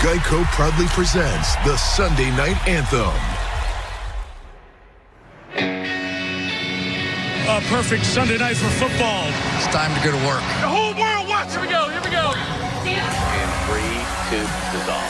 Geico proudly presents the Sunday Night Anthem. A perfect Sunday night for football. It's time to go to work. The whole world watch. Here we go. Here we go. And 3, 2, dissolve.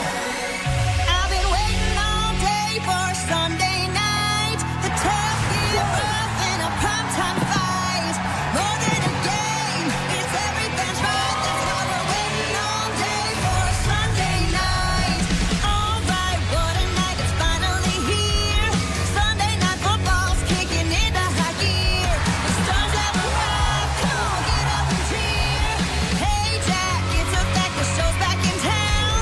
I've been waiting all day for Sunday night. The tough give up in a primetime fight. More than a game, it's everything's right. That's why we're waiting all day for Sunday night. All right, what a night, it's finally here. Sunday night football's kicking into high gear. The stars have arrived, come on, get up and cheer. Hey Jack, it's a fact, the show's back in town.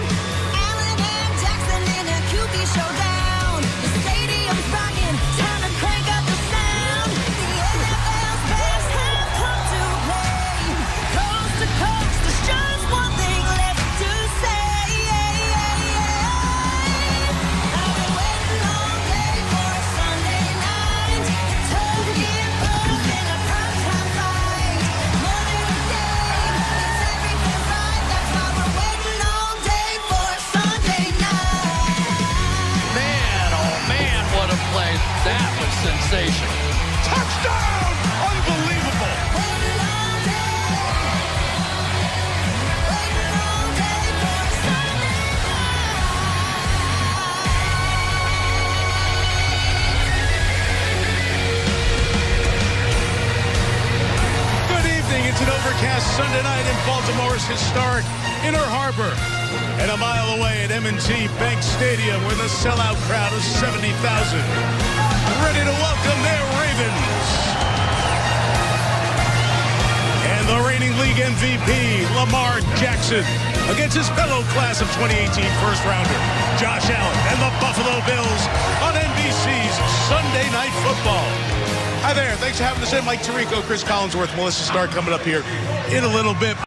Allen and Jackson in a QB showdown. The stadium's rocking, time to crank up the sound. The NFL's best have come to play. Coast to coast, there's just one thing left to say. I've been waiting all day for Sunday night. Tough give up in a primetime fight. More than a game, it's everything's right. That's why we're waiting all day for Sunday night. Man, oh man, what a play. That was sensational. Touchdown! Unbelievable. Waiting all day. Waiting all day for Sunday Good evening. It's an overcast Sunday night in Baltimore's historic Inner Harbor. And a mile away at M&T Bank Stadium with a sellout crowd of 70,000. Ready to welcome their Ravens. And the reigning league MVP, Lamar Jackson, against his fellow class of 2018 first rounder, Josh Allen, and the Buffalo Bills on NBC's Sunday Night Football. Hi there. Thanks for having us in. Mike Tirico, Chris Collinsworth, Melissa Starr coming up here in a little bit.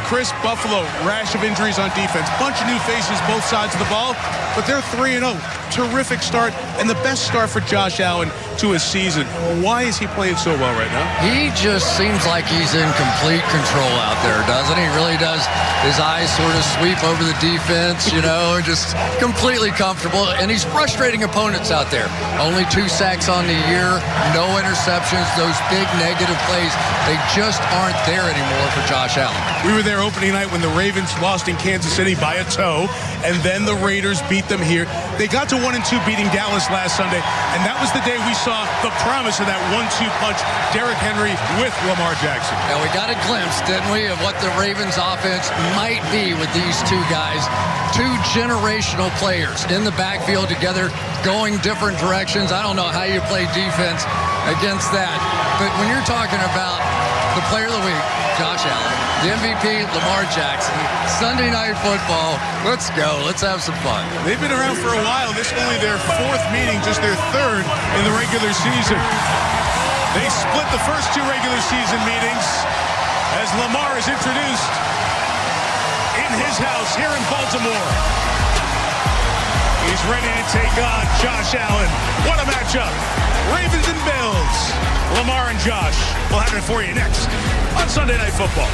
Chris, Buffalo, rash of injuries on defense. Bunch of new faces both sides of the ball, but they're 3-0. Terrific start, and the best start for Josh Allen to his season. Why is he playing so well right now? He just seems like he's in complete control out there, doesn't he? He really does. His eyes sort of sweep over the defense, just completely comfortable. And he's frustrating opponents out there. Only 2 sacks on the year, no interceptions. Those big negative plays, they just aren't there anymore for Josh Allen. We were there opening night when the Ravens lost in Kansas City by a toe, and then the Raiders beat them here. They got to 1-2 beating Dallas last Sunday, and that was the day we saw the promise of that 1-2 punch, Derrick Henry with Lamar Jackson. Now, we got a glimpse, didn't we, of what the Ravens offense might be with these two guys. 2 generational players in the backfield together, going different directions. I don't know how you play defense against that. But when you're talking about the player of the week, Josh Allen, the MVP, Lamar Jackson, Sunday Night Football, let's go. Let's have some fun. They've been around for a while. This is only their 4th meeting, just their 3rd in the regular season. They split the first 2 regular season meetings as Lamar is introduced in his house here in Baltimore. He's ready to take on Josh Allen. What a matchup. Ravens and Bills. Lamar and Josh. We'll have it for you next on Sunday Night Football.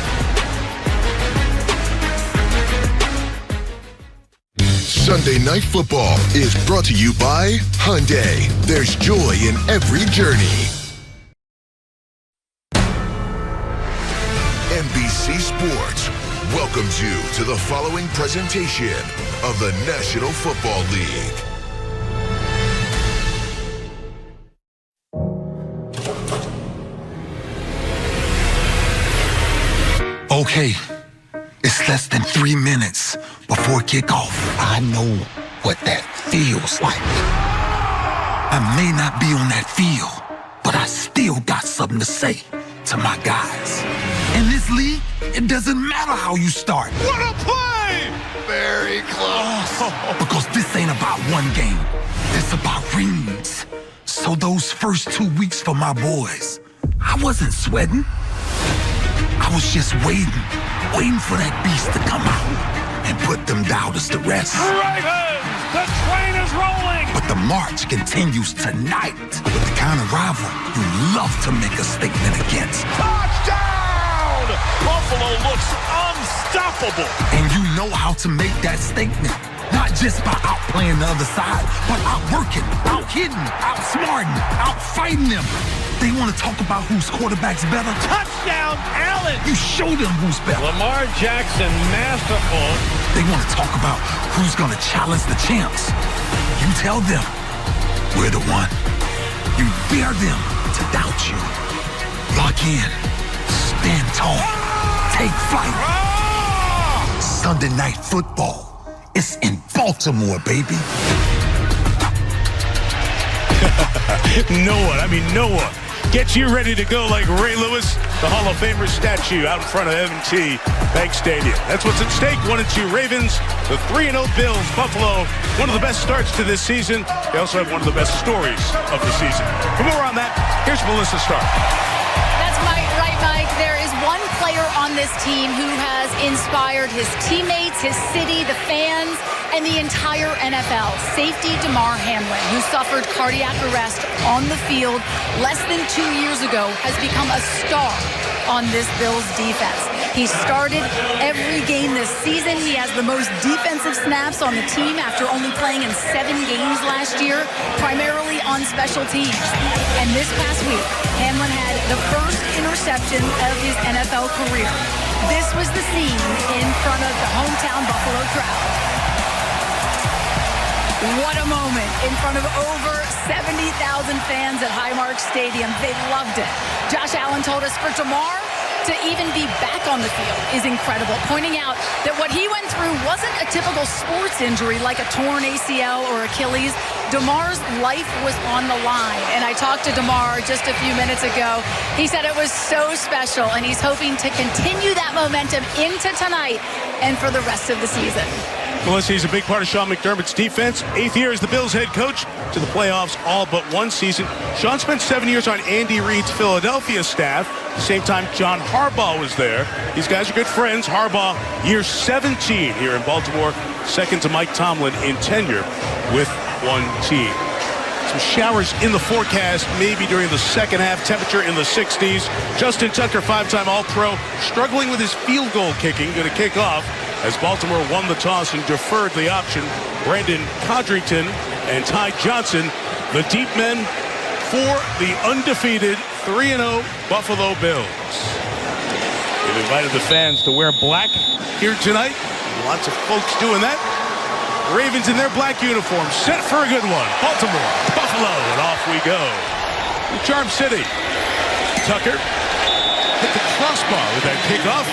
Sunday Night Football is brought to you by Hyundai. There's joy in every journey. NBC Sports welcomes you to the following presentation of the National Football League. Okay, it's less than 3 minutes before kickoff. I know what that feels like. I may not be on that field, but I still got something to say to my guys. In this league, it doesn't matter how you start. What a play! Very close. Because this ain't about one game. It's about rings. So those first 2 weeks for my boys, I wasn't sweating. I was just waiting for that beast to come out and put them doubters to rest. Ravens, the train is rolling! But the march continues tonight with the kind of rival you love to make a statement against. Touchdown! Buffalo looks unstoppable. And you know how to make that statement. Not just by outplaying the other side, but outworking, out-hitting, outsmarting, out-fighting them. They want to talk about whose quarterback's better. Touchdown, Allen. You show them who's better. Lamar Jackson, masterful. They want to talk about who's going to challenge the champs. You tell them we're the one. You dare them to doubt you. Lock in. Stand tall. Take flight. Sunday Night Football. It's in Baltimore, baby. Noah gets you ready to go like Ray Lewis, the Hall of Famer statue out in front of M&T Bank Stadium. That's what's at stake. 1-2 Ravens, the 3-0 Bills, Buffalo. One of the best starts to this season. They also have one of the best stories of the season. For more on that, here's Melissa Stark. That's right, Mike. There is one player on this team who has inspired his teammates, his city, the fans, and the entire NFL. Safety Damar Hamlin, who suffered cardiac arrest on the field less than 2 years ago, has become a star on this Bills defense. He started every game this season. He has the most defensive snaps on the team after only playing in 7 games last year, primarily on special teams. And this past week, Hamlin had the first interception of his NFL career. This was the scene in front of the hometown Buffalo crowd. What a moment in front of over 70,000 fans at Highmark Stadium. They loved it. Josh Allen told us for Damar to even be back on the field is incredible, pointing out that what he went through wasn't a typical sports injury like a torn ACL or Achilles. Damar's life was on the line, and I talked to Damar just a few minutes ago. He said it was so special, and he's hoping to continue that momentum into tonight and for the rest of the season. Melissa, he's a big part of Sean McDermott's defense. 8th year as the Bills head coach, to the playoffs all but one season. Sean spent 7 years on Andy Reid's Philadelphia staff. At the same time, John Harbaugh was there. These guys are good friends. Harbaugh, year 17 here in Baltimore, second to Mike Tomlin in tenure with one team. Some showers in the forecast, maybe during the second half. Temperature in the 60s. Justin Tucker, 5-time All-Pro, struggling with his field goal kicking. Going to kick off as Baltimore won the toss and deferred the option. Brandon Codrington and Ty Johnson, the deep men for the undefeated 3-0 Buffalo Bills. They've invited the fans to wear black here tonight. Lots of folks doing that. Ravens in their black uniforms, set for a good one. Baltimore, Buffalo, and off we go. The Charm City. Tucker hit the crossbar with that kickoff.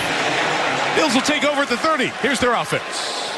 Bills will take over at the 30. Here's their offense.